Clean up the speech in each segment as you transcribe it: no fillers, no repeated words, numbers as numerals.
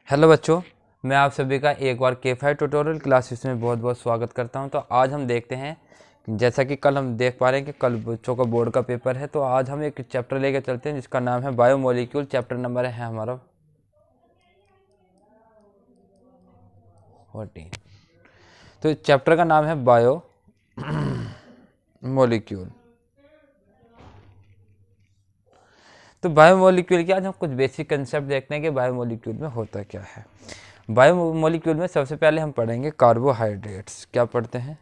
Hello बच्चों, मैं आप सभी का एक बार K5 ट्यूटोरियल क्लासेस में बहुत बहुत स्वागत करता हूं। तो आज हम देखते हैं, जैसा कि कल हम देख पा रहे हैं कि कल बच्चों का बोर्ड का पेपर है, तो आज हम एक चैप्टर लेकर चलते हैं जिसका नाम है बायोमोलिक्यूल। चैप्टर नंबर है हमारा 14। तो चैप्टर का नाम है बायो मोलिक्यूल। तो बायोमोलिक्यूल के आज हम कुछ बेसिक कंसेप्ट देखते हैं कि बायोमोलिक्यूल में होता क्या है। बायोमोलिक्यूल में सबसे पहले हम पढ़ेंगे कार्बोहाइड्रेट्स। क्या पढ़ते हैं?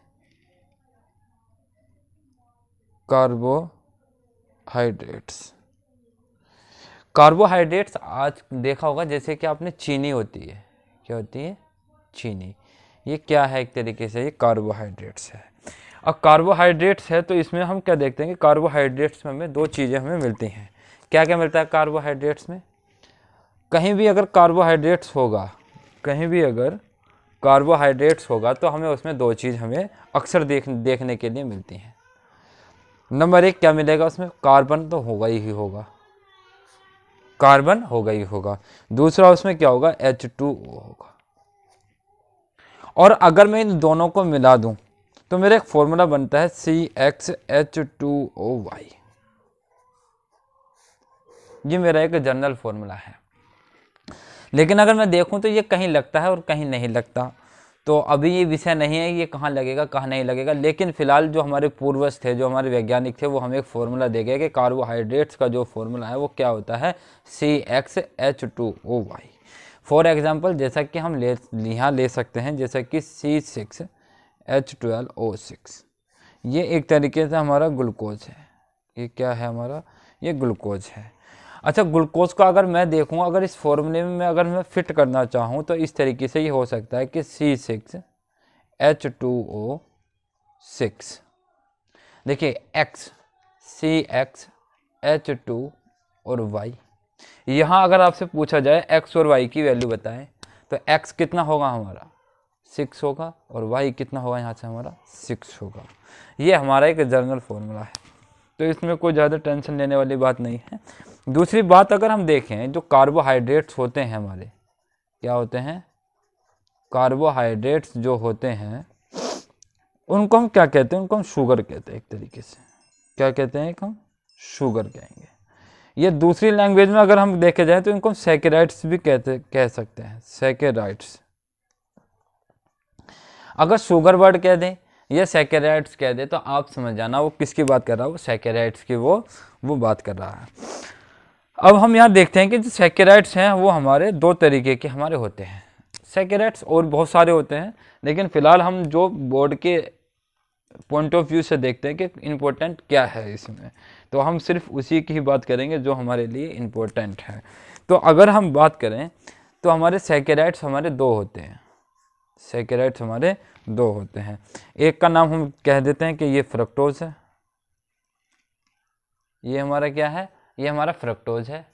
कार्बोहाइड्रेट्स। कार्बोहाइड्रेट्स आज देखा होगा, जैसे कि आपने चीनी होती है। क्या होती है? चीनी। ये क्या है? एक तरीके से ये कार्बोहाइड्रेट्स है। अब कार्बोहाइड्रेट्स है तो इसमें हम क्या देखते हैं कि कार्बोहाइड्रेट्स में हमें दो चीज़ें हमें मिलती हैं। क्या क्या मिलता है कार्बोहाइड्रेट्स में? कहीं भी अगर कार्बोहाइड्रेट्स होगा, कहीं भी अगर कार्बोहाइड्रेट्स होगा तो हमें उसमें दो चीज़ हमें अक्सर देखने के लिए मिलती हैं। नंबर एक क्या मिलेगा उसमें? कार्बन तो होगा ही होगा, कार्बन होगा ही होगा। दूसरा उसमें क्या होगा? H2O होगा। और अगर मैं इन दोनों को मिला दूं तो मेरा एक फॉर्मूला बनता है CxH2OY। ये मेरा एक जनरल फॉर्मूला है। लेकिन अगर मैं देखूं तो ये कहीं लगता है और कहीं नहीं लगता। तो अभी ये विषय नहीं है ये कहाँ लगेगा कहाँ नहीं लगेगा, लेकिन फिलहाल जो हमारे पूर्वज थे, जो हमारे वैज्ञानिक थे, वो हमें एक फॉर्मूला दे गए कि कार्बोहाइड्रेट्स का जो फॉर्मूला है वो क्या होता है? CxH2OY। फॉर एग्जांपल जैसा कि हम यहाँ ले सकते हैं, जैसा कि C6H12O6। ये एक तरीके से हमारा ग्लूकोज है। ये क्या है हमारा? ये ग्लूकोज है। अच्छा, ग्लूकोज का अगर मैं देखूं, अगर इस फॉर्मूले में अगर मैं फिट करना चाहूं तो इस तरीके से ये हो सकता है कि C6H2O6। देखिए X, CxH2 और Y। यहाँ अगर आपसे पूछा जाए X और Y की वैल्यू बताएं तो X कितना होगा हमारा? 6 होगा, और Y कितना होगा यहाँ से हमारा? 6 होगा। ये हमारा एक जनरल फॉर्मूला है, तो इसमें कोई ज़्यादा टेंशन लेने वाली बात नहीं है। दूसरी बात अगर हम देखें, जो कार्बोहाइड्रेट्स होते हैं हमारे, क्या होते हैं? कार्बोहाइड्रेट्स जो होते हैं उनको हम क्या कहते हैं? उनको हम शुगर कहते हैं। एक तरीके से क्या कहते हैं? हम शुगर कहेंगे। ये दूसरी लैंग्वेज में अगर हम देखे जाए तो इनको हम सैकेराइड्स भी कह सकते हैं। सैकेराइड्स। अगर शुगर वर्ड कह दें या सैकेराइड्स कह दे तो आप समझ जाना वो किसकी बात कर रहा है। वो सैकेराइड्स की वो बात कर रहा है। अब हम यहाँ देखते हैं कि जो सैकेराइड्स हैं वो हमारे दो तरीके के हमारे होते हैं। सैकेराइड्स और बहुत सारे होते हैं, लेकिन फिलहाल हम जो बोर्ड के पॉइंट ऑफ व्यू से देखते हैं कि इम्पोर्टेंट क्या है इसमें, तो हम सिर्फ उसी की ही बात करेंगे जो हमारे लिए इम्पोर्टेंट है। तो अगर हम बात करें तो हमारे सैकेराइड्स हमारे दो होते हैं। सैकेराइड्स हमारे दो होते हैं। एक का नाम हम कह देते हैं कि ये फ्रक्टोज है। ये हमारा क्या है? ये हमारा फ्रक्टोज है।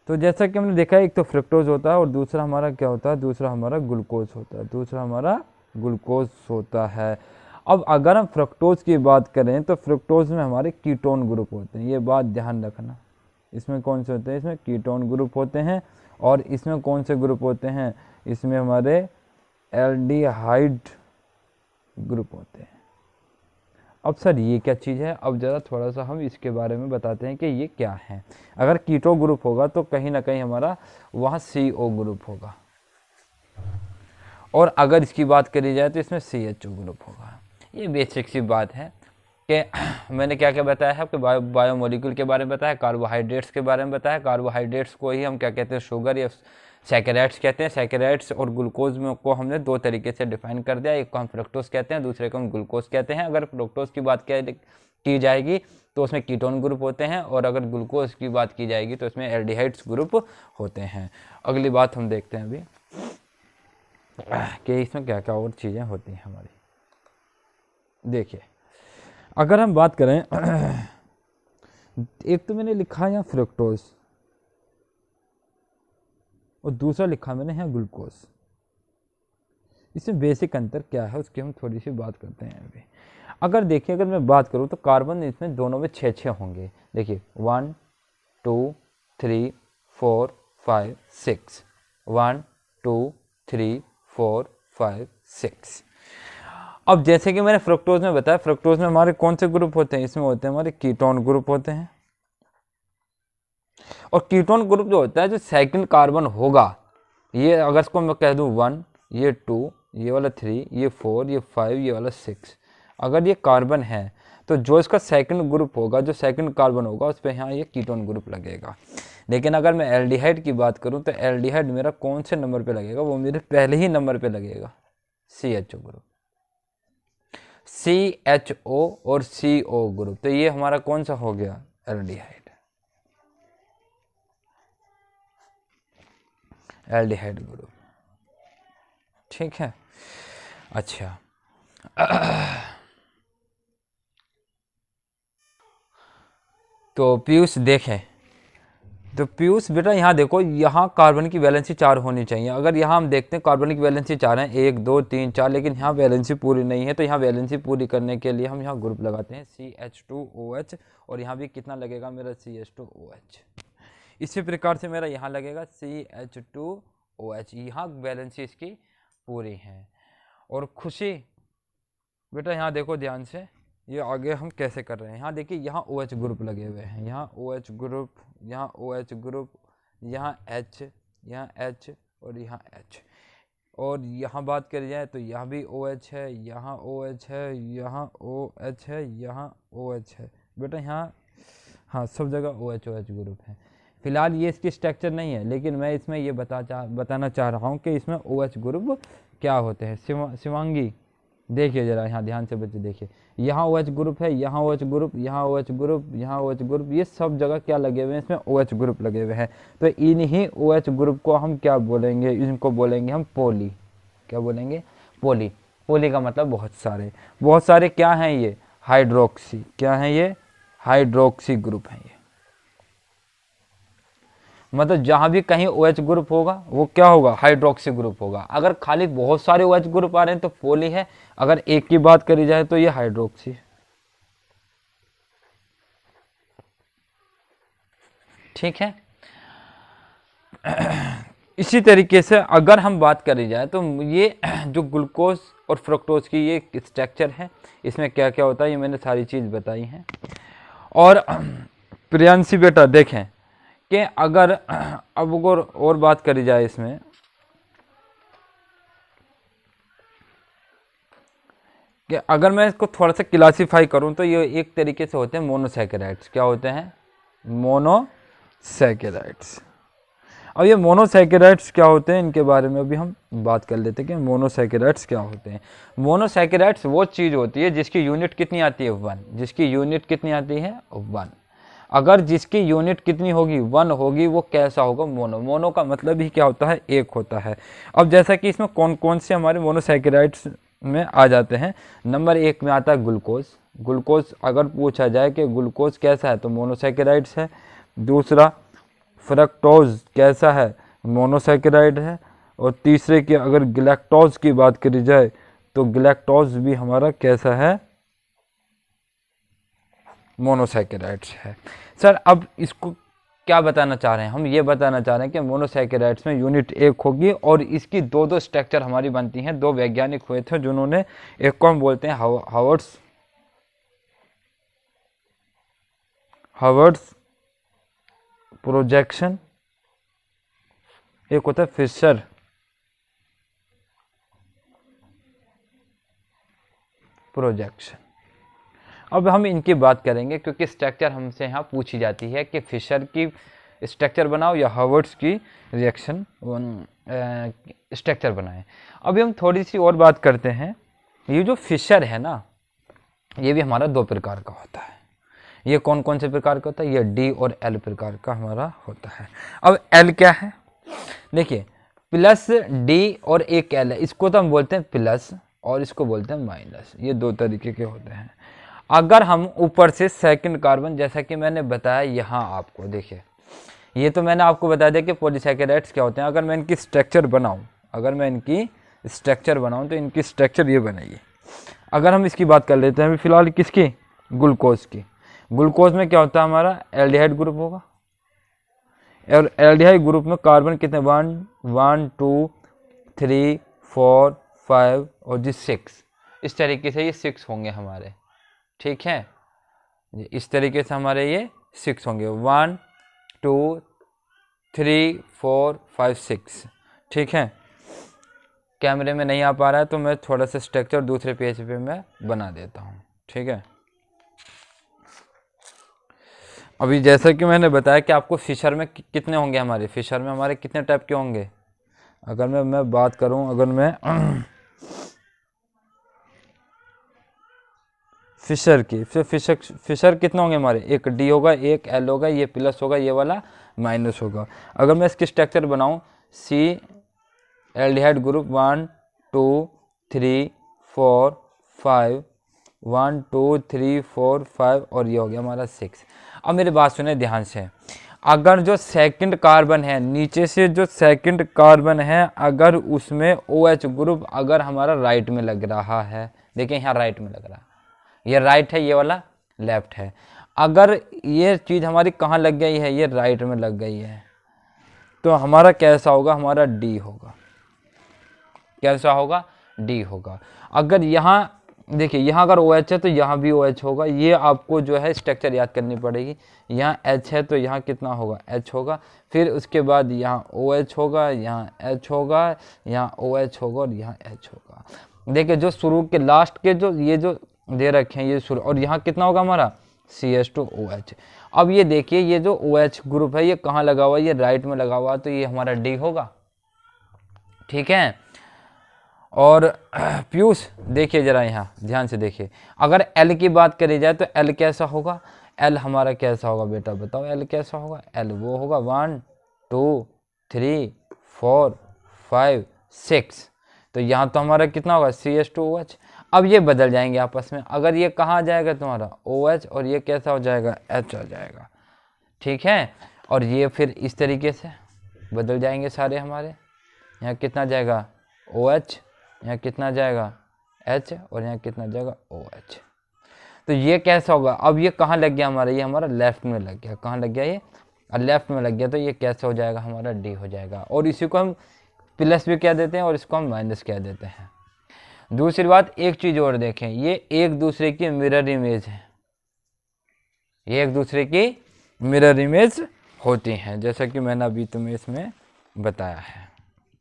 तो जैसा कि हमने देखा है, एक तो फ्रक्टोज होता है और दूसरा हमारा क्या होता है? दूसरा हमारा ग्लूकोज होता है। दूसरा हमारा ग्लूकोज होता है। अब अगर हम फ्रक्टोज की बात करें तो फ्रक्टोज में हमारे कीटोन ग्रुप होते हैं। ये बात ध्यान रखना। इसमें कौन से होते हैं? इसमें कीटोन ग्रुप होते हैं। और इसमें कौन से ग्रुप होते हैं? इसमें हमारे एल्डिहाइड ग्रुप होते हैं। अब सर ये क्या चीज़ है? अब ज़रा थोड़ा सा हम इसके बारे में बताते हैं कि ये क्या है। अगर कीटो ग्रुप होगा तो कहीं ना कहीं हमारा वहाँ CO ग्रुप होगा, और अगर इसकी बात करी जाए तो इसमें CHO ग्रुप होगा। ये बेसिक सी बात है कि मैंने क्या क्या बताया है आपके बायोमोलिक्यूल के बारे में बताया, कार्बोहाइड्रेट्स के बारे में बताया। कार्बोहाइड्रेट्स को ही हम क्या कहते हैं? शुगर या सैकेराइड्स कहते हैं। सैकेराइड्स और ग्लूकोज में को हमने दो तरीके से डिफाइन कर दिया। एक को हम फ्रक्टोज कहते हैं, दूसरे को हम ग्लूकोज कहते हैं। अगर फ्रक्टोज की बात की जाएगी तो उसमें कीटोन ग्रुप होते हैं, और अगर ग्लूकोज की बात की जाएगी तो उसमें एल्डिहाइड्स ग्रुप होते हैं। अगली बात हम देखते हैं अभी कि इसमें क्या क्या और चीज़ें होती हैं हमारी। देखिए, अगर हम बात करें एक तो मैंने लिखा है यहाँ फ्रक्टोज और दूसरा लिखा मैंने यहाँ ग्लूकोज। इसमें बेसिक अंतर क्या है उसकी हम थोड़ी सी बात करते हैं अभी। अगर देखिए, अगर मैं बात करूँ तो कार्बन इसमें दोनों में 6 होंगे। देखिए 1 2 3 4 5 6 1 2 3 4 5 6। अब जैसे कि मैंने फ्रक्टोज में बताया, फ्रक्टोज में हमारे कौन से ग्रुप होते हैं, इसमें होते हैं हमारे कीटोन ग्रुप होते हैं। और कीटोन ग्रुप जो होता है, जो सेकंड कार्बन होगा, ये अगर इसको मैं कह दूं 1, ये 2, ये वाला 3, ये 4, ये 5, ये वाला 6, अगर ये कार्बन है तो जो इसका सेकंड ग्रुप होगा, जो सेकंड कार्बन होगा, उस पर यहाँ ये कीटोन ग्रुप लगेगा। लेकिन अगर मैं एल्डिहाइड की बात करूं तो एल्डिहाइड मेरा कौन से नंबर पे लगेगा, वो मेरे पहले ही नंबर पे लगेगा, CHO ग्रुप, CHO और CO ग्रुप। तो ये हमारा कौन सा हो गया, एल्डिहाइड, एल्डिहाइड ग्रुप। ठीक है, अच्छा तो पीयूष देखें, तो पीयूष बेटा यहाँ देखो, यहाँ कार्बन की वैलेंसी 4 होनी चाहिए। अगर यहाँ हम देखते हैं कार्बन की वैलेंसी 4 है, 1 2 3 4, लेकिन यहाँ वैलेंसी पूरी नहीं है। तो यहाँ वैलेंसी पूरी करने के लिए हम यहाँ ग्रुप लगाते हैं CH2OH, और यहाँ भी कितना लगेगा मेरा CH2OH। इसी प्रकार से मेरा यहाँ लगेगा CH2OH, यहाँ वैलेंसी इसकी पूरी है। और खुशी बेटा यहाँ देखो ध्यान से, ये आगे हम कैसे कर रहे हैं। यहाँ देखिए, यहाँ OH ग्रुप लगे हुए हैं, यहाँ OH ग्रुप, यहाँ OH ग्रुप, यहाँ H, यहाँ H और यहाँ H। और यहाँ बात करी जाए तो यहाँ भी OH है, यहाँ OH है, यहाँ OH है, यहाँ OH है बेटा, यहाँ हाँ सब जगह OH ग्रुप है। फिलहाल ये इसकी स्ट्रक्चर नहीं है, लेकिन मैं इसमें ये बताना चाह रहा हूँ कि इसमें OH ग्रुप क्या होते हैं। शिवांगी देखिए जरा, यहाँ ध्यान से बच्चे देखिए, यहाँ OH ग्रुप है, यहाँ OH ग्रुप, यहाँ OH ग्रुप, यहाँ OH ग्रुप, ये सब जगह क्या लगे हुए हैं, इसमें OH ग्रुप लगे हुए हैं। तो इन्हीं OH ग्रुप को हम क्या बोलेंगे, इनको बोलेंगे हम पोली। क्या बोलेंगे, पोली। पोली का मतलब बहुत सारे, बहुत सारे क्या हैं ये, हाइड्रोक्सी। क्या है ये, हाइड्रोक्सी ग्रुप है ये। मतलब जहां भी कहीं OH ग्रुप होगा वो क्या होगा, हाइड्रोक्सी ग्रुप होगा। अगर खाली बहुत सारे OH ग्रुप आ रहे हैं तो पोली है, अगर एक की बात करी जाए तो ये हाइड्रोक्सी। ठीक है, इसी तरीके से अगर हम बात करी जाए तो ये जो ग्लूकोज और फ्रक्टोज की ये स्ट्रक्चर है, इसमें क्या क्या होता है, ये मैंने सारी चीज बताई हैं। और प्रियांशी बेटा देखें कि अगर अब और बात करी जाए इसमें, कि अगर मैं इसको थोड़ा सा क्लासीफाई करूं तो ये एक तरीके से होते हैं मोनोसैकेराइड्स। क्या होते हैं, मोनोसैकेराइड्स। अब ये मोनोसैकेराइड्स क्या होते हैं, इनके बारे में अभी हम बात कर लेते हैं कि मोनोसैकेराइड्स क्या होते हैं। मोनोसैकेराइड्स वो चीज़ होती है जिसकी यूनिट कितनी आती है, 1। जिसकी यूनिट कितनी आती है, 1। अगर जिसकी यूनिट कितनी होगी, 1 होगी, वो कैसा होगा, मोनो। मोनो का मतलब ही क्या होता है, एक होता है। अब जैसा कि इसमें कौन कौन से हमारे मोनोसैकेराइड्स में आ जाते हैं, नंबर 1 में आता है ग्लूकोज। ग्लूकोज अगर पूछा जाए कि ग्लूकोज कैसा है तो मोनोसैकेराइड्स है। दूसरा फ्रक्टोज कैसा है, मोनोसैकेराइड है। और तीसरे की अगर गैलेक्टोज की बात करी जाए तो गैलेक्टोज भी हमारा कैसा है, मोनोसैकेराइड्स है। सर अब इसको क्या बताना चाह रहे हैं, हम ये बताना चाह रहे हैं कि मोनोसैकेराइड्स में यूनिट 1 होगी और इसकी दो स्ट्रक्चर हमारी बनती हैं। 2 वैज्ञानिक हुए थे जिन्होंने, एक को हम बोलते हैं हावर्ड्स प्रोजेक्शन, एक होता है फिशर प्रोजेक्शन। अब हम इनकी बात करेंगे क्योंकि स्ट्रक्चर हमसे यहाँ पूछी जाती है कि फिशर की स्ट्रक्चर बनाओ या हावर्ड्स की रिएक्शन स्ट्रक्चर बनाएं। अभी हम थोड़ी सी और बात करते हैं। ये जो फिशर है ना, ये भी हमारा 2 प्रकार का होता है। ये कौन कौन से प्रकार का होता है, ये D और L प्रकार का हमारा होता है। अब L क्या है, देखिए +D और एक L है, इसको तो हम बोलते हैं प्लस और इसको बोलते हैं माइनस। ये 2 तरीके के होते हैं। अगर हम ऊपर से सेकंड कार्बन, जैसा कि मैंने बताया यहाँ आपको, देखिए ये तो मैंने आपको बता दिया कि पॉलीसैकेराइड्स क्या होते हैं। अगर मैं इनकी स्ट्रक्चर बनाऊँ, तो इनकी स्ट्रक्चर ये बनेगी। अगर हम इसकी बात कर लेते हैं अभी फिलहाल किसकी, ग्लूकोज की। ग्लूकोज में क्या होता है हमारा, एल्डिहाइड ग्रुप होगा। और एल्डिहाइड ग्रुप में कार्बन कितने 1 2 3 4 5 और जी 6, इस तरीके से ये 6 होंगे हमारे, ठीक है। इस तरीके से हमारे ये 6 होंगे 1 2 3 4 5 6, ठीक है। कैमरे में नहीं आ पा रहा है तो मैं थोड़ा सा स्ट्रक्चर दूसरे पेज पे मैं बना देता हूँ, ठीक है। अभी जैसा कि मैंने बताया कि आपको फिशर में कितने होंगे, हमारे फिशर में हमारे कितने टाइप के होंगे। अगर मैं बात करूं, अगर मैं फिशर की, फिशर कितने होंगे हमारे, एक डी होगा, एक एल होगा, ये प्लस होगा, ये वाला माइनस होगा। अगर मैं इसकी स्ट्रक्चर बनाऊं, सी एल्डिहाइड ग्रुप 1 2 3 4 5 1 2 3 4 5 और ये हो गया हमारा 6। अब मेरी बात सुने ध्यान से, अगर जो सेकंड कार्बन है, नीचे से जो सेकंड कार्बन है, अगर उसमें OH ग्रुप अगर हमारा राइट में लग रहा है, देखिए यहाँ राइट में लग रहा है, ये राइट है, ये वाला लेफ्ट है। अगर ये चीज़ हमारी कहाँ लग गई है, ये राइट में लग गई है, तो हमारा कैसा होगा, हमारा डी होगा। कैसा होगा, डी होगा। अगर यहाँ देखिए, यहाँ अगर OH है तो यहाँ भी OH होगा। ये आपको जो है स्ट्रक्चर याद करनी पड़ेगी। यहाँ H है तो यहाँ कितना होगा, H होगा। फिर उसके बाद यहाँ OH होगा, यहाँ H होगा, यहाँ OH होगा और यहाँ H होगा। देखिए जो शुरू के लास्ट के जो ये जो दे रखे हैं ये शुरू, और यहाँ कितना होगा हमारा CH2OH। अब ये देखिए ये जो OH ग्रुप है ये कहाँ लगा हुआ है, ये राइट में लगा हुआ है, तो ये हमारा डी होगा, ठीक है। और पीयूष देखिए जरा यहाँ ध्यान से देखिए, अगर एल की बात करी जाए तो एल कैसा होगा, एल हमारा कैसा होगा बेटा बताओ, एल कैसा होगा, एल वो होगा 1 2 3 4 5 6। तो यहाँ तो हमारा कितना होगा CH2OH। अब ये बदल जाएंगे आपस में, अगर ये कहाँ आ जाएगा तुम्हारा OH और ये कैसा हो जाएगा H आ जाएगा, ठीक है। और ये फिर इस तरीके से बदल जाएंगे सारे हमारे, यहाँ कितना जाएगा OH, यहाँ कितना जाएगा H और यहाँ कितना जाएगा OH। तो ये कैसा होगा, अब ये कहाँ लग गया हमारा, ये हमारा लेफ्ट में लग गया, कहाँ लग गया ये लेफ्ट में लग गया, तो ये कैसे हो जाएगा हमारा डी हो जाएगा। और इसी को हम प्लस भी कह देते हैं और इसको हम माइनस कह देते हैं। दूसरी बात एक चीज और देखें, ये एक दूसरे की मिरर इमेज है, ये एक दूसरे की मिरर इमेज होती हैं, जैसा कि मैंने अभी तुम्हें इसमें बताया है,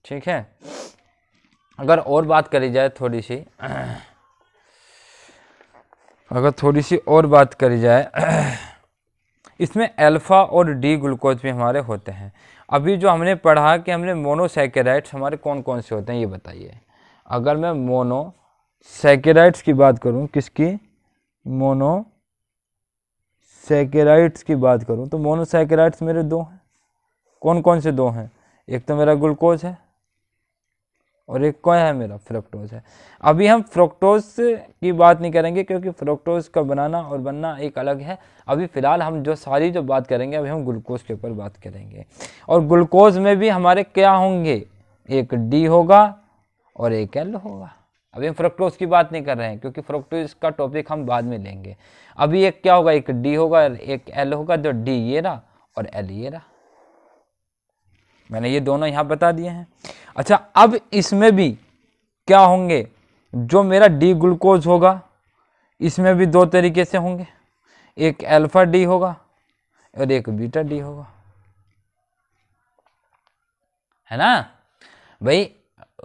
ठीक है। अगर और बात करी जाए थोड़ी सी, अगर थोड़ी सी और बात करी जाए, इसमें अल्फा और डी ग्लूकोज भी हमारे होते हैं। अभी जो हमने पढ़ा कि हमने मोनोसैकेराइड्स हमारे कौन कौन से होते हैं ये बताइए। अगर मैं मोनोसैकेराइड्स की बात करूं, किसकी, मोनोसैकेराइड्स की बात करूं, तो मोनोसैकेराइड्स मेरे दो हैं। कौन कौन से दो हैं, एक तो मेरा ग्लूकोज है और एक कौन है मेरा फ्रक्टोज है। अभी हम फ्रक्टोज की बात नहीं करेंगे क्योंकि फ्रक्टोज का बनाना और बनना एक अलग है। अभी फिलहाल हम जो सारी जो बात करेंगे अभी हम ग्लूकोज के ऊपर बात करेंगे। और ग्लूकोज में भी हमारे क्या होंगे, एक डी होगा और एक एल होगा। अभी हम फ्रक्टोज की बात नहीं कर रहे हैं क्योंकि फ्रक्टोज का टॉपिक हम बाद में लेंगे। अभी एक क्या होगा, एक डी होगा एक एल होगा, जो डी ये रहा और एल ये रहा। मैंने ये दोनों यहाँ बता दिए हैं। अच्छा अब इसमें भी क्या होंगे, जो मेरा डी ग्लूकोज होगा इसमें भी दो तरीके से होंगे, एक अल्फा डी होगा और एक बीटा डी होगा, है ना भाई।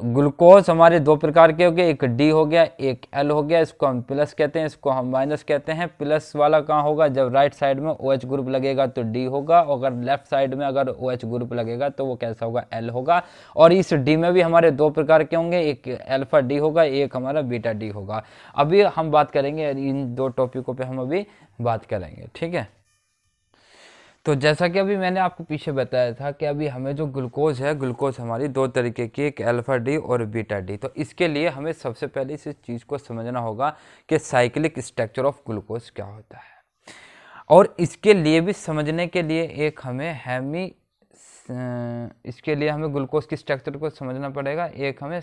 ग्लूकोज हमारे दो प्रकार के हो गए, एक डी हो गया एक एल हो गया। इसको हम प्लस कहते हैं, इसको हम माइनस कहते हैं। प्लस वाला कहाँ होगा, जब राइट साइड में OH ग्रुप लगेगा तो डी होगा, और अगर लेफ्ट साइड में अगर OH ग्रुप लगेगा तो वो कैसा होगा, एल होगा। और इस डी में भी हमारे दो प्रकार के होंगे, एक अल्फा डी होगा एक हमारा बीटा डी होगा। अभी हम बात करेंगे इन दो टॉपिकों पर, हम अभी बात करेंगे, ठीक है। तो जैसा कि अभी मैंने आपको पीछे बताया था कि अभी हमें जो ग्लूकोज है, ग्लूकोज हमारी दो तरीके की, एक अल्फा डी और बीटा डी। तो इसके लिए हमें सबसे पहले इस चीज़ को समझना होगा कि साइक्लिक स्ट्रक्चर ऑफ ग्लूकोज क्या होता है। और इसके लिए भी समझने के लिए एक हमें इसके लिए हमें ग्लूकोज की स्ट्रक्चर को समझना पड़ेगा। एक हमें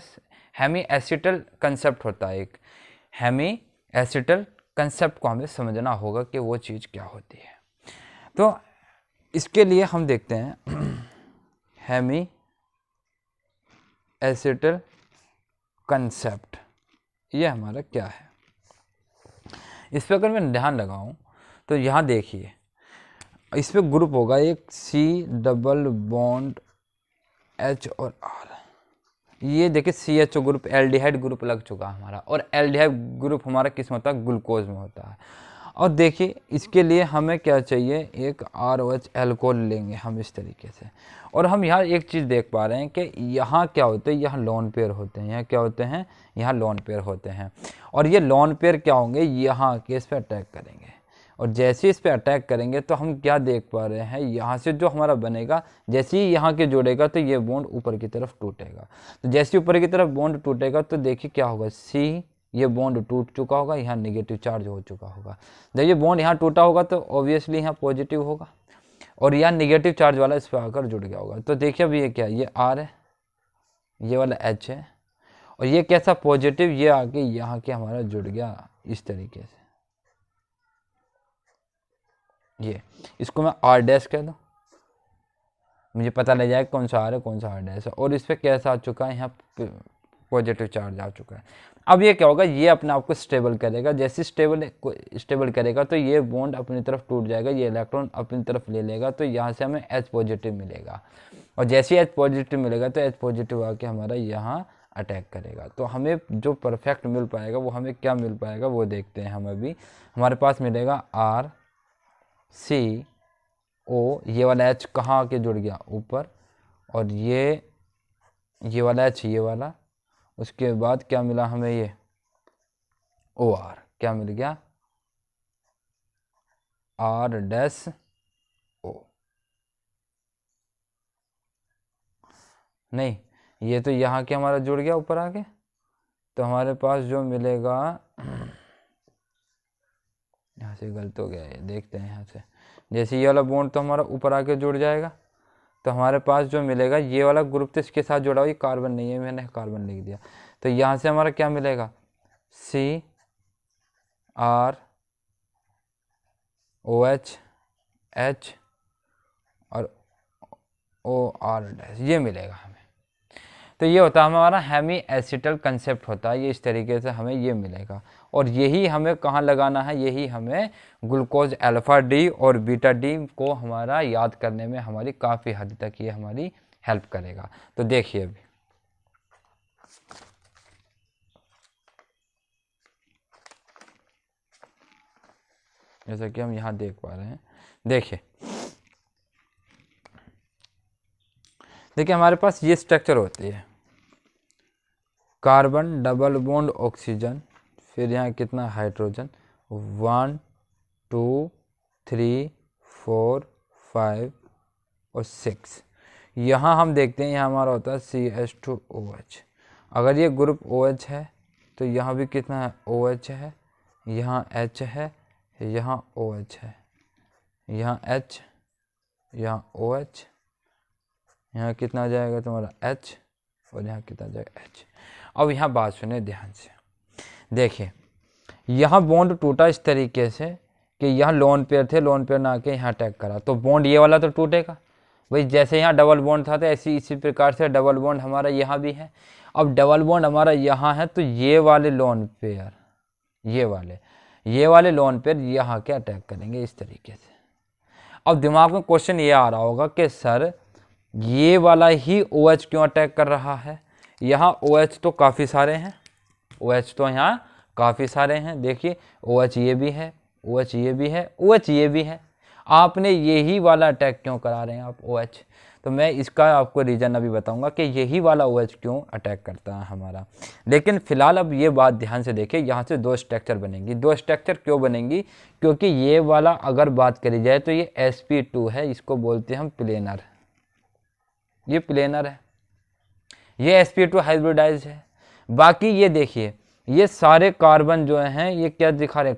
हेमी एसिटल कंसेप्ट होता है, एक हेमी एसिटल कंसेप्ट को हमें समझना होगा कि वो चीज़ क्या होती है। तो इसके लिए हम देखते हैं हेमी एसिटल कंसेप्ट, ये हमारा क्या है। इस पर अगर मैं ध्यान लगाऊं तो यहाँ देखिए, इस पर ग्रुप होगा एक C डबल बॉन्ड H और R। ये देखिए CHO ग्रुप, एल्डिहाइड ग्रुप लग चुका है हमारा, और एल्डिहाइड ग्रुप हमारा किस में होता है, ग्लूकोज में होता है। और देखिए इसके लिए हमें क्या चाहिए, एक ROH एल्कोहल लेंगे हम इस तरीके से। और हम यहाँ एक चीज़ देख पा रहे हैं कि यहाँ क्या होते हैं, यहाँ लोन पेयर होते हैं, यहाँ क्या होते हैं, यहाँ लोन पेयर होते हैं। और ये लोन पेयर क्या होंगे, यहाँ के इस पर अटैक करेंगे, और जैसे इस पे अटैक करेंगे तो हम क्या देख पा रहे हैं, यहाँ से जो हमारा बनेगा, जैसे ही यहाँ के जोड़ेगा तो ये बॉन्ड ऊपर की तरफ टूटेगा। तो जैसे ऊपर की तरफ बॉन्ड टूटेगा तो देखिए क्या होगा, C ये बॉन्ड टूट चुका होगा, यहाँ नेगेटिव चार्ज हो चुका होगा। जब ये बॉन्ड यहाँ टूटा होगा तो ऑब्वियसली यहाँ पॉजिटिव होगा, और यहाँ नेगेटिव चार्ज वाला इस पर आकर जुड़ गया होगा। तो देखिए अब ये क्या, ये R है, ये वाला H है, और ये कैसा पॉजिटिव, ये आके यहाँ के हमारा जुड़ गया इस तरीके से। ये इसको मैं R डैश कह दूँ, मुझे पता लग जाए कौन सा R है कौन सा R डैश है। और इस पर कैसा आ चुका है, यहाँ पॉजिटिव चार्ज आ चुका है। अब ये क्या होगा, ये अपने आप को स्टेबल करेगा। जैसे स्टेबल करेगा तो ये बॉन्ड अपनी तरफ टूट जाएगा, ये इलेक्ट्रॉन अपनी तरफ ले लेगा, तो यहाँ से हमें H पॉजिटिव मिलेगा। और जैसे H पॉजिटिव मिलेगा तो H पॉजिटिव आके हमारा यहाँ अटैक करेगा। तो हमें जो परफेक्ट मिल पाएगा वो हमें क्या मिल पाएगा वो देखते हैं हम। अभी हमारे पास मिलेगा R C O, ये वाला H कहाँ आके जुड़ गया, ऊपर, और ये वाला H ये वाला। उसके बाद क्या मिला हमें, ये OR क्या मिल गया, R डैश O। नहीं, ये तो यहाँ के हमारा जुड़ गया ऊपर आके, तो हमारे पास जो मिलेगा, यहाँ से गलत हो गया, ये देखते हैं यहाँ से। जैसे ये वाला बॉन्ड तो हमारा ऊपर आके जुड़ जाएगा, तो हमारे पास जो मिलेगा, ये वाला ग्रुप तो इसके साथ जुड़ा हुआ, ये कार्बन नहीं है, मैंने कार्बन लिख दिया। तो यहाँ से हमारा क्या मिलेगा, C R OH H और OR डैश, ये मिलेगा हमें। तो ये होता है हमारा हेमी एसिटल कंसेप्ट होता है, ये इस तरीके से हमें ये मिलेगा। और यही हमें कहाँ लगाना है, यही हमें ग्लूकोज अल्फा डी और बीटा डी को हमारा याद करने में हमारी काफ़ी हद तक ये हमारी हेल्प करेगा। तो देखिए अभी जैसा कि हम यहाँ देख पा रहे हैं, देखिए हमारे पास ये स्ट्रक्चर होती है, कार्बन डबल बॉन्ड ऑक्सीजन, फिर यहाँ कितना हाइड्रोजन, 1 2 3 4 5 और 6। यहाँ हम देखते हैं यहाँ हमारा होता है CH2OH। अगर ये ग्रुप OH है तो यहाँ भी कितना है, OH है, यहाँ H है, यहाँ OH है, यहाँ H, यहाँ OH, यहाँ कितना आ जाएगा तुम्हारा H, और यहाँ कितना जाएगा H। अब यहाँ बात सुने ध्यान से, देखिए यहाँ बॉन्ड टूटा इस तरीके से कि यहाँ लोन पेयर थे, लोन पेयर ना के यहाँ अटैक करा, तो बॉन्ड ये वाला तो टूटेगा भाई। जैसे यहाँ डबल बॉन्ड था तो ऐसी इसी प्रकार से डबल बॉन्ड हमारा यहाँ भी है। अब डबल बॉन्ड हमारा यहाँ है तो ये वाले लोन पेयर, ये वाले लोन पेयर यहाँ के अटैक करेंगे इस तरीके से। अब दिमाग में क्वेश्चन ये आ रहा होगा कि सर ये वाला ही OH क्यों अटैक कर रहा है, यहाँ OH तो काफ़ी सारे हैं, OH तो यहाँ काफ़ी सारे हैं। देखिए OH ये भी है, OH ये भी है, OH ये भी है, आपने यही वाला अटैक क्यों करा रहे हैं आप OH। तो मैं इसका आपको रीज़न अभी बताऊंगा कि यही वाला OH क्यों अटैक करता है हमारा। लेकिन फिलहाल अब ये बात ध्यान से देखिए, यहाँ से दो स्ट्रक्चर बनेंगी। दो स्ट्रक्चर क्यों बनेंगी, क्योंकि ये वाला अगर बात करी जाए तो ये sp2 है, इसको बोलते हैं हम प्लेनर, ये प्लेनर है, ये sp2 हाइब्रिडाइज है। बाकी ये देखिए ये सारे कार्बन जो हैं ये क्या दिखा रहे,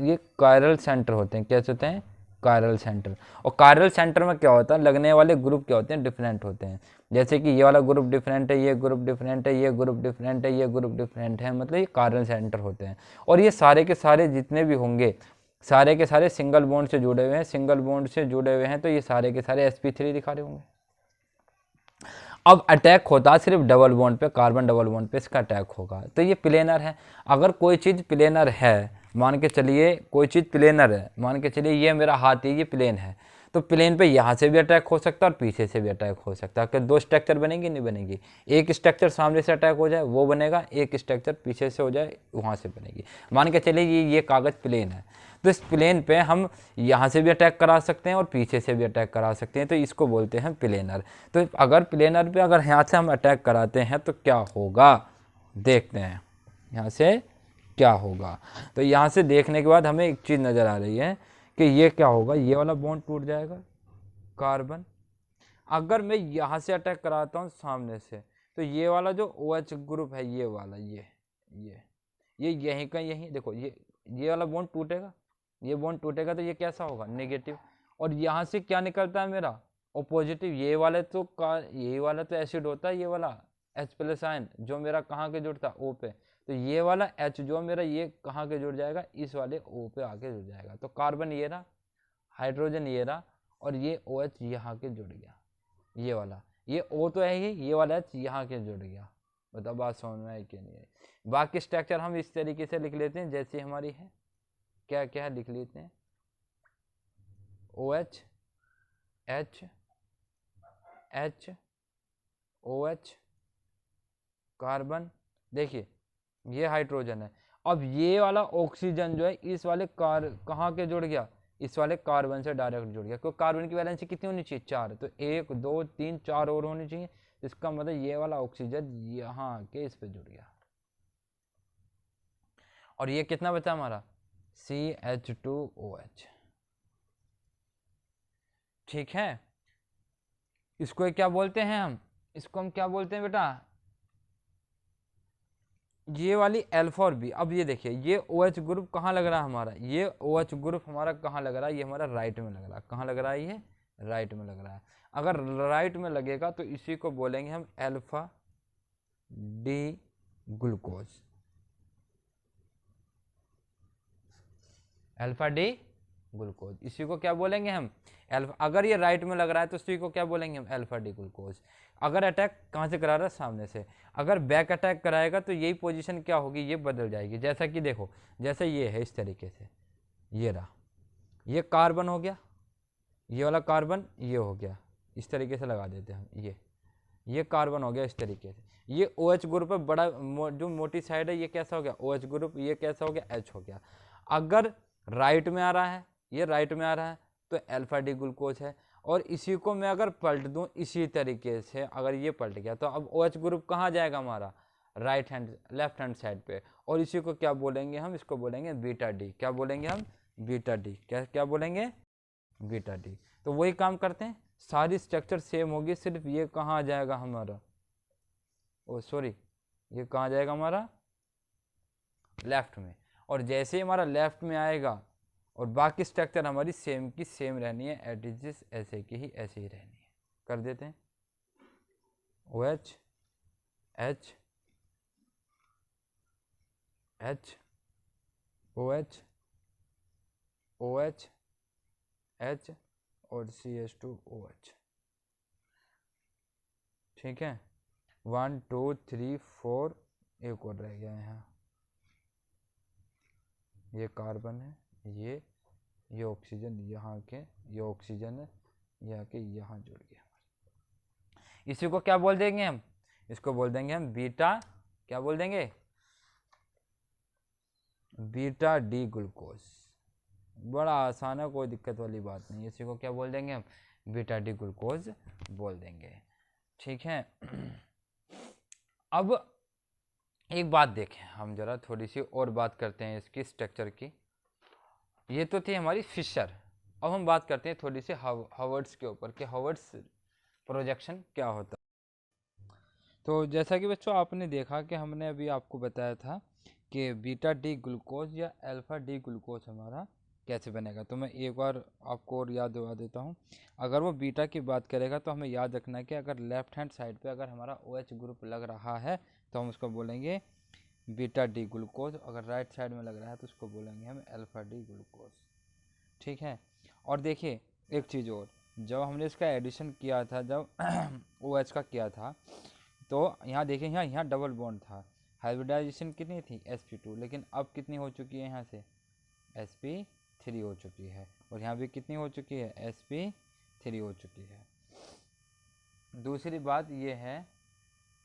ये कायरल सेंटर होते हैं, कैसे होते हैं, कायरल सेंटर। और कायरल सेंटर में क्या होता है, लगने वाले ग्रुप क्या होते हैं, डिफरेंट होते हैं। जैसे कि ये वाला ग्रुप डिफरेंट है, ये ग्रुप डिफरेंट है, ये ग्रुप डिफरेंट है, ये ग्रुप डिफरेंट है, मतलब ये कायरल सेंटर होते हैं। और ये सारे के सारे जितने भी होंगे सारे के सारे सिंगल बॉन्ड से जुड़े हुए हैं, सिंगल बॉन्ड से जुड़े हुए हैं, तो ये सारे के सारे sp3 दिखा रहे होंगे। अब अटैक होता सिर्फ डबल बॉन्ड पे, कार्बन डबल बॉन्ड पे इसका अटैक होगा, तो ये प्लेनर है। अगर कोई चीज़ प्लेनर है, मान के चलिए कोई चीज़ प्लेनर है, मान के चलिए ये मेरा हाथ है, ये प्लेन है, तो प्लेन पे यहाँ से भी अटैक हो सकता है और पीछे से भी अटैक हो सकता है। कि दो स्ट्रक्चर बनेंगी, नहीं बनेगी? एक स्ट्रक्चर सामने से अटैक हो जाए वो बनेगा, एक स्ट्रक्चर पीछे से हो जाए वहाँ से बनेगी। मान के चलिए ये कागज़ प्लेन है, तो इस प्लेन पे हम यहाँ से भी अटैक करा सकते हैं और पीछे से भी अटैक करा सकते हैं, तो इसको बोलते हैं प्लेनर। तो अगर प्लेनर पे अगर यहाँ से हम अटैक कराते हैं तो क्या होगा, देखते हैं यहाँ से क्या होगा। तो यहाँ से देखने के बाद हमें एक चीज़ नज़र आ रही है कि ये क्या होगा, ये वाला बॉन्ड टूट जाएगा कार्बन। अगर मैं यहाँ से अटैक कराता हूँ सामने से, तो ये वाला जो OH ग्रुप है, ये वाला ये यहीं का यहीं देखो, ये वाला बॉन्ड टूटेगा, ये बॉन्ड टूटेगा, तो ये कैसा होगा, नेगेटिव। और यहाँ से क्या निकलता है मेरा, ओ पॉजिटिव। ये वाला तो ये वाला तो एसिड होता है, ये वाला H+ आयन जो मेरा कहाँ के जुड़ता है, O पे, तो ये वाला H जो मेरा ये कहाँ के जुड़ जाएगा, इस वाले O पे आके जुड़ जाएगा। तो कार्बन ये रहा, हाइड्रोजन ये रहा, और ये OH यहाँ के जुड़ गया, ये वाला, ये O तो है ही, ये वाला H यहाँ के जुड़ गया। बताओ बात समझ में आई कि नहीं आई? बाकी स्ट्रक्चर हम इस तरीके से लिख लेते हैं जैसे हमारी है, क्या क्या है लिख लेते हैं, OH H H OH carbon, देखिए ये हाइड्रोजन है। अब ये वाला ऑक्सीजन जो है इस वाले कहाँ के जुड़ गया, इस वाले कार्बन से डायरेक्ट जुड़ गया, क्योंकि कार्बन की वैलेंसी कितनी होनी चाहिए, 4, तो 1 2 3 4 और होनी चाहिए। इसका मतलब ये वाला ऑक्सीजन यहाँ के इस पे जुड़ गया, और ये कितना बचा हमारा, CH2OH। ठीक है, इसको क्या बोलते हैं हम, इसको हम क्या बोलते हैं बेटा, ये वाली अल्फा और बी। अब ये देखिए ये OH ग्रुप कहाँ लग रहा है हमारा, ये OH ग्रुप हमारा कहाँ लग रहा है, ये हमारा राइट में लग रहा है। कहाँ लग रहा है, ये राइट में लग रहा है। अगर राइट में लगेगा तो इसी को बोलेंगे हम alpha D glucose, alpha D glucose, इसी को क्या बोलेंगे हम अल्फा। अगर ये राइट में लग रहा है तो इसी को क्या बोलेंगे हम, अल्फा डी ग्लूकोज। अगर अटैक कहाँ से करा रहा है, सामने से। अगर बैक अटैक कराएगा तो यही पोजीशन क्या होगी, ये बदल जाएगी। जैसा कि देखो, जैसे ये है इस तरीके से, ये रहा, ये कार्बन हो गया, ये वाला कार्बन ये हो गया, इस तरीके से लगा देते हैं हम, ये कार्बन हो गया इस तरीके से। ये OH ग्रुप है, बड़ा जो मोटी साइड है, ये कैसा हो गया OH ग्रुप, ये कैसा हो गया H हो गया। अगर राइट में आ रहा है, ये राइट में आ रहा है तो अल्फा डी ग्लूकोज है। और इसी को मैं अगर पलट दूं इसी तरीके से, अगर ये पलट गया तो अब OH ग्रुप कहाँ जाएगा हमारा, लेफ्ट हैंड साइड पे। और इसी को क्या बोलेंगे हम, इसको बोलेंगे बीटा डी। क्या बोलेंगे हम, बीटा डी। क्या बोलेंगे, बीटा डी। तो वही काम करते हैं, सारी स्ट्रक्चर सेम होगी, सिर्फ ये कहाँ आ जाएगा हमारा, ओ सॉरी, ये कहाँ जाएगा हमारा, लेफ्ट में। और जैसे ही हमारा लेफ्ट में आएगा, और बाकी स्ट्रक्चर हमारी सेम की सेम रहनी है, एट इज ऐसे की ही ऐसे ही रहनी है। कर देते हैं, OH H H OH OH H और CH2OH। ठीक है, 1 2 3 4, एक और रह गया यहाँ, ये कार्बन है, ये ऑक्सीजन यहाँ के, ये ऑक्सीजन है, यहाँ के यहाँ जुड़ गया। इसी को क्या बोल देंगे हम, इसको बोल देंगे हम बीटा, क्या बोल देंगे, बीटा डी ग्लूकोज। बड़ा आसान है, कोई दिक्कत वाली बात नहीं। इसी को क्या बोल देंगे हम, बीटा डी ग्लूकोज बोल देंगे। ठीक है, अब एक बात देखें हम, जरा थोड़ी सी और बात करते हैं इसकी स्ट्रक्चर की। ये तो थी हमारी फिशर। अब हम बात करते हैं थोड़ी सी हर्ट्ज के ऊपर कि हर्ट्ज प्रोजेक्शन क्या होता है। तो जैसा कि बच्चों आपने देखा कि हमने अभी आपको बताया था कि बीटा डी ग्लूकोज या अल्फा डी ग्लूकोज हमारा कैसे बनेगा। तो मैं एक बार आपको और याद दिला देता हूँ। अगर वो बीटा की बात करेगा तो हमें याद रखना है कि अगर लेफ्ट हैंड साइड पे अगर हमारा OH ग्रुप लग रहा है तो हम उसको बोलेंगे बीटा डी ग्लूकोज। अगर राइट साइड में लग रहा है तो उसको बोलेंगे हम अल्फा डी ग्लूकोज। ठीक है। और देखिए एक चीज़ और, जब हमने इसका एडिशन किया था, जब OH का किया था, तो यहाँ देखिए यहाँ डबल बॉन्ड था, हाइब्रिडाइजेशन कितनी थी sp2, लेकिन अब कितनी हो चुकी है, यहाँ से sp3 हो चुकी है, और यहाँ भी कितनी हो चुकी है, sp3 हो चुकी है। दूसरी बात ये है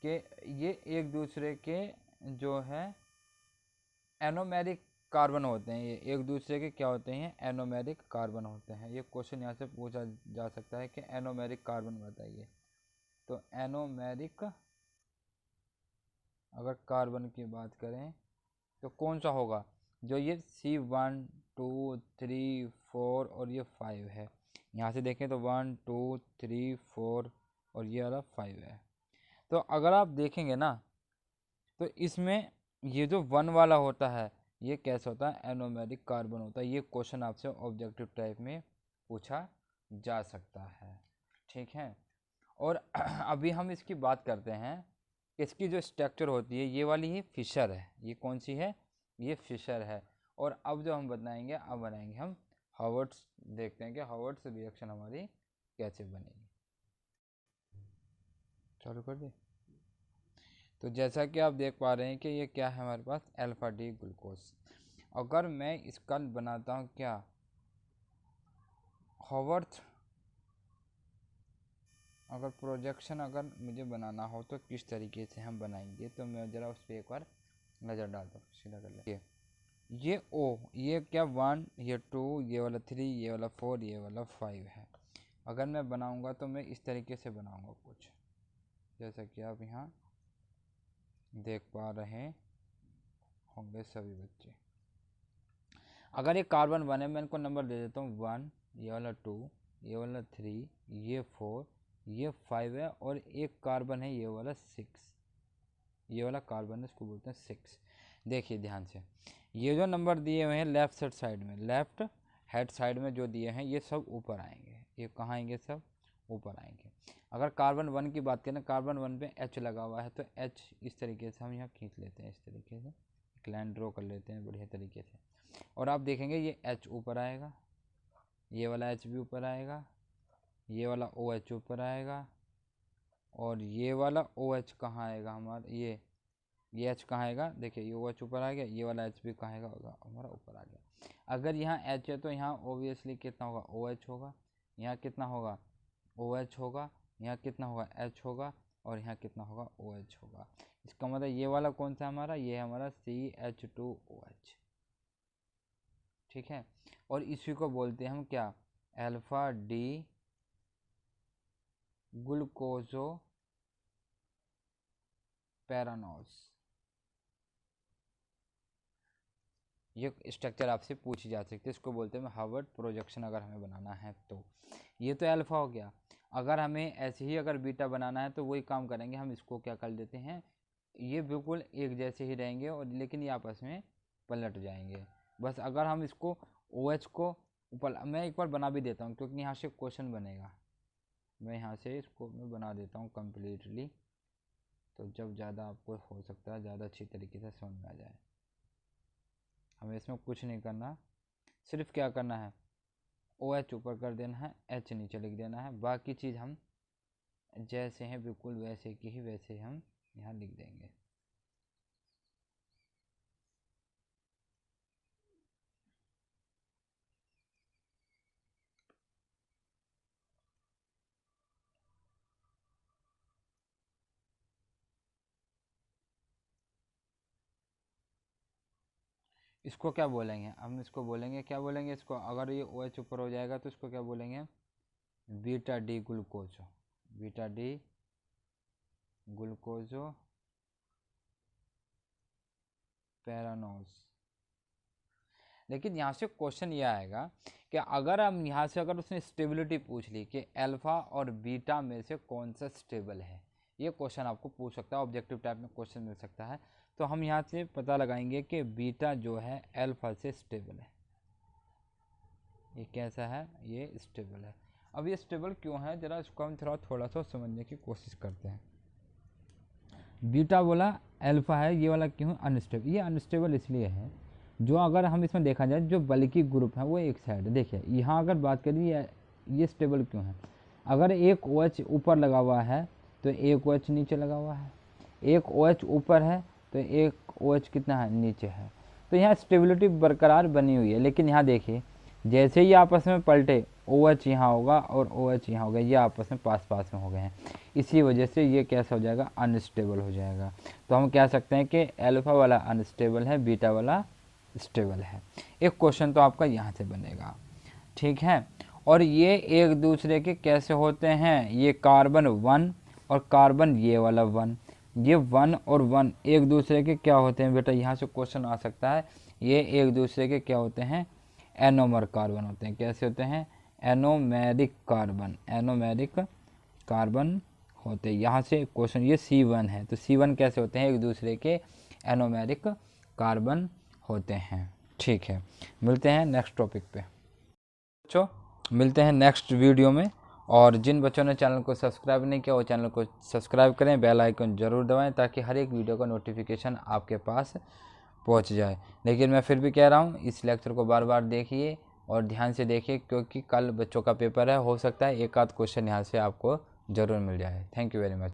कि ये एक दूसरे के जो है एनोमेरिक कार्बन होते हैं, ये एक दूसरे के क्या होते हैं, एनोमेरिक कार्बन होते हैं। ये क्वेश्चन यहाँ से पूछा जा सकता है कि एनोमेरिक कार्बन बताइए। तो एनोमेरिक अगर कार्बन की बात करें तो कौन सा होगा, जो ये C1 2 3 4 और ये 5 है। यहाँ से देखें तो 1 2 3 4 और ये वाला 5 है। तो अगर आप देखेंगे ना, तो इसमें ये जो 1 वाला होता है ये कैसा होता है, एनोमेरिक कार्बन होता है। ये क्वेश्चन आपसे ऑब्जेक्टिव टाइप में पूछा जा सकता है, ठीक है। और अभी हम इसकी बात करते हैं, इसकी जो स्ट्रक्चर होती है ये वाली ही फिशर है। ये कौन सी है, ये फिशर है। और अब जो हम बनाएंगे, अब बनाएंगे हम हॉवर्ड्स, देखते हैं कि हॉवर्ड्स रिएक्शन हमारी कैसे बनेगी। चालू कर दे। तो जैसा कि आप देख पा रहे हैं कि ये क्या है हमारे पास, अल्फा डी ग्लूकोज। अगर मैं इसका बनाता हूँ क्या, हॉवर्थ, अगर प्रोजेक्शन अगर मुझे बनाना हो तो किस तरीके से हम बनाएंगे, तो मैं ज़रा उस पर एक बार नज़र डालता हूँ, सीधा कर ले। ये O, ये क्या 1, ये 2, ये वाला 3, ये वाला 4, ये वाला 5 है। अगर मैं बनाऊंगा तो मैं इस तरीके से बनाऊंगा कुछ, जैसा कि आप यहाँ देख पा रहे होंगे सभी बच्चे। अगर ये कार्बन 1 है, मैं इनको नंबर दे देता हूँ 1, ये वाला 2, ये वाला 3, ये 4, ये 5 है, और एक कार्बन है ये वाला 6, ये वाला कार्बन है, इसको बोलते हैं 6। देखिए ध्यान से, ये जो नंबर दिए हुए हैं लेफ्ट साइड में, लेफ्ट हेड साइड में जो दिए हैं ये सब ऊपर आएंगे। ये कहाँ आएंगे, सब ऊपर आएंगे। अगर कार्बन 1 की बात करें, कार्बन 1 पे H लगा हुआ है, तो H इस तरीके से हम यहाँ खींच लेते हैं, इस तरीके से एक लाइन ड्रॉ कर लेते हैं बढ़िया तरीके से। और आप देखेंगे ये H ऊपर आएगा, ये वाला H भी ऊपर आएगा, ये वाला OH ऊपर आएगा, और ये वाला OH कहाँ आएगा हमारा, ये H कहाँ आएगा, देखिए ये OH ऊपर आ गया, ये वाला H भी कहाँ आएगा, हमारा ऊपर आ गया। अगर यहाँ H है तो यहाँ ओबियसली कितना होगा, OH होगा, यहाँ कितना होगा, OH होगा, यहाँ कितना होगा, H होगा, और यहाँ कितना होगा, OH होगा। इसका मतलब ये वाला कौन सा हमारा, ये हमारा CH2OH, ठीक है। और इसी को बोलते हैं हम क्या, अल्फा डी ग्लूकोजो पैरानोस। ये स्ट्रक्चर आपसे पूछी जा सकती है, इसको बोलते हैं हार्वर्ड प्रोजेक्शन अगर हमें बनाना है तो। ये तो अल्फा हो गया। अगर हमें ऐसे ही अगर बीटा बनाना है तो वही काम करेंगे, हम इसको क्या कर देते हैं, ये बिल्कुल एक जैसे ही रहेंगे, और लेकिन ये आपस में पलट जाएंगे बस। अगर हम इसको OH को ऊपर, मैं एक बार बना भी देता हूँ क्योंकि यहाँ से क्वेश्चन बनेगा, मैं यहाँ से इसको मैं बना देता हूँ कम्प्लीटली, तो जब ज़्यादा आपको हो सकता है ज़्यादा अच्छी तरीके से समझ में आ जाए। हमें इसमें कुछ नहीं करना, सिर्फ क्या करना है, OH ऊपर कर देना है, H नीचे लिख देना है, बाकी चीज़ हम जैसे हैं बिल्कुल वैसे की ही वैसे हम यहाँ लिख देंगे। इसको क्या बोलेंगे, हम इसको बोलेंगे, क्या बोलेंगे इसको, अगर ये OH ऊपर हो जाएगा तो इसको क्या बोलेंगे, बीटा डी ग्लूकोजो, बीटा डी ग्लूकोजो पैरानोस। लेकिन यहाँ से क्वेश्चन ये आएगा कि अगर हम यहाँ से अगर उसने स्टेबिलिटी पूछ ली कि अल्फा और बीटा में से कौन सा स्टेबल है, ये क्वेश्चन आपको पूछ सकता है, ऑब्जेक्टिव टाइप में क्वेश्चन मिल सकता है। तो हम यहाँ से पता लगाएंगे कि बीटा जो है अल्फा से स्टेबल है। ये कैसा है, ये स्टेबल है। अब ये स्टेबल क्यों है, ज़रा इसको हम थोड़ा सा समझने की कोशिश करते हैं। बीटा बोला, अल्फा है, ये वाला क्यों अनस्टेबल, ये अनस्टेबल इसलिए है जो अगर हम इसमें देखा जाए जो बल्कि ग्रुप है वो एक साइड है। देखिए यहाँ अगर बात करिए ये स्टेबल क्यों है, अगर एक OH ऊपर लगा हुआ है तो एक OH नीचे लगा हुआ है, एक OH ऊपर है तो एक OH कितना है, नीचे है, तो यहाँ स्टेबिलिटी बरकरार बनी हुई है। लेकिन यहाँ देखिए जैसे ही आपस में पलटे OH यहाँ होगा और OH यहाँ होगा, ये आपस में पास पास में हो गए हैं, इसी वजह से ये कैसा हो जाएगा, अनस्टेबल हो जाएगा। तो हम कह सकते हैं कि अल्फा वाला अनस्टेबल है, बीटा वाला स्टेबल है। एक क्वेश्चन तो आपका यहाँ से बनेगा, ठीक है। और ये एक दूसरे के कैसे होते हैं, ये कार्बन 1 और कार्बन ये वाला 1, ये 1 और 1 एक दूसरे के क्या होते हैं बेटा, यहाँ से क्वेश्चन आ सकता है, ये एक दूसरे के क्या होते हैं, एनोमर कार्बन होते हैं। कैसे होते हैं, एनोमेरिक कार्बन, एनोमेरिक कार्बन होते हैं। यहाँ से क्वेश्चन ये C1 है, तो C1 कैसे होते हैं, एक दूसरे के एनोमेरिक कार्बन होते हैं। ठीक है, मिलते हैं नेक्स्ट टॉपिक पे बच्चों, मिलते हैं नेक्स्ट वीडियो में। और जिन बच्चों ने चैनल को सब्सक्राइब नहीं किया वो चैनल को सब्सक्राइब करें, बेल आइकन ज़रूर दबाएं ताकि हर एक वीडियो का नोटिफिकेशन आपके पास पहुंच जाए। लेकिन मैं फिर भी कह रहा हूं इस लेक्चर को बार बार देखिए और ध्यान से देखिए, क्योंकि कल बच्चों का पेपर है, हो सकता है एक आध क्वेश्चन यहाँ से आपको ज़रूर मिल जाए। Thank you very much.